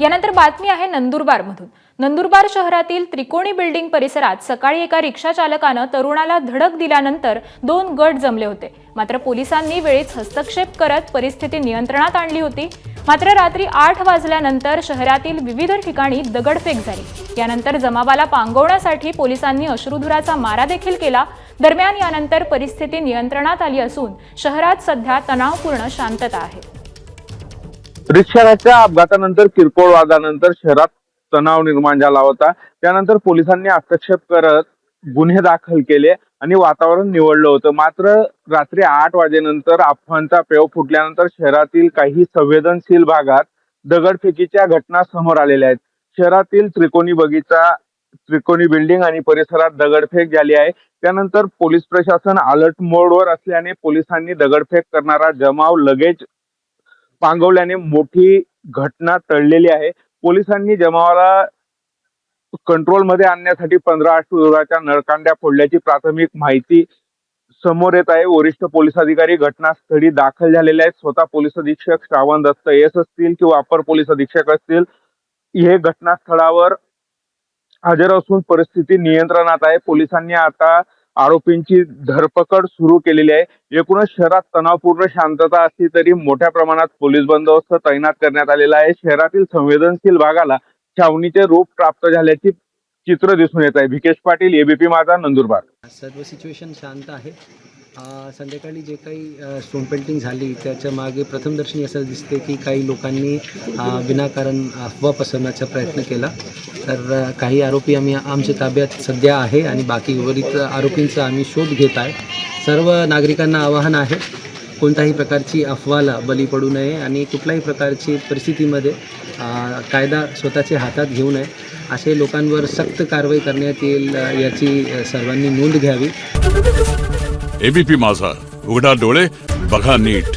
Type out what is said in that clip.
यानंतर बातमी आहे नंदुरबारमधून। नंदुरबार शहरातील त्रिकोणी बिल्डिंग परिसरात सकाळी एका रिक्षा चालकाने तरुणाला धडक दिल्यानंतर 2 गट जमले होते। मात्र पोलिसांनी वेळीच हस्तक्षेप करत परिस्थिती नियंत्रणात आणली होती। मात्र रात्री 8 वाजल्यानंतर शहरातील विविध ठिकाणी दगडफेक झाली। यानंतर जमावाला पांगवण्यासाठी पोलिसांनी अश्रुधुराचा मारा देखील केला। दरम्यान यानंतर परिस्थिती नियंत्रणात आली असून शहरात सध्या तणावपूर्ण शांतता आहे। रिक्षाच्या अपघातानंतर किरकोळ वादानंतर शहरात तणाव निर्माण झाला होता। त्यानंतर पोलिसांनी हस्तक्षेप करत गुन्हे दाखल केले आणि वातावरण निवळलं होतं। मात्र रात्री 8 वाजेनंतर अफवांचा पेव फुटल्यानंतर शहरातील काही संवेदनशील भागात दगडफेकीच्या घटना समोर आलेल्या आहेत। शहरातील त्रिकोणी बिल्डिंग आणि परिसरात दगडफेक झाली आहे। त्यानंतर पोलीस प्रशासन अलर्ट मोडवर असल्याने पोलिसांनी दगडफेक करणारा जमाव लगेच पांगवल्याने मोठी घटना टळलेली आहे। पोलिसांनी जमावाला कंट्रोलमध्ये आणण्यासाठी 15 अश्रुधुराच्या नळकांड्या फोडल्याची प्राथमिक माहिती समोर येत आहे। वरिष्ठ पोलीस अधिकारी घटनास्थळी दाखल झालेले आहेत। स्वतः पोलीस अधीक्षक श्रावण दत्त एस असतील किंवा अपर पोलीस अधीक्षक असतील, हे घटनास्थळावर हजर असून परिस्थिती नियंत्रणात आहे। पोलिसांनी आता आरोपींची धरपकड सुरू केलेली आहे। एकूणच शहरात तणावपूर्ण शांतता असली तरी मोठ्या प्रमाणात पोलीस बंदोबस्त तैनात करण्यात आलेला आहे। शहरातील संवेदनशील भागाला छावणीचे रूप प्राप्त झाल्याची चित्र दिसून येत आहे। भिकेश पाटील, एबीपी माझा, नंदुरबार। सर्व सिच्युएशन शांत आहे। संध्याकाळी जे काही स्टोन पेल्टिंग झाली त्याच्या मागे प्रथमदर्शनी असं दिसते की काही लोकांनी विनाकारण अफवा पसरवण्याचा प्रयत्न केला। तर काही आरोपी आमच्या ताब्यात सध्या आहे आणि बाकी उर्वरित आरोपींचा आम्ही शोध घेत आहे। सर्व नागरिकांना आवाहन आहे, कोणत्याही प्रकारची अफवाला बळी पडू नये आणि कुठल्याही प्रकारची परिस्थितीमध्ये कायदा स्वतःच्या हातात घेऊ नये। असे लोकांवर सक्त कारवाई करण्यात येईल याची सर्वांनी नोंद घ्यावी। एबीपी माझा, उघडा डोळे बघा नीट।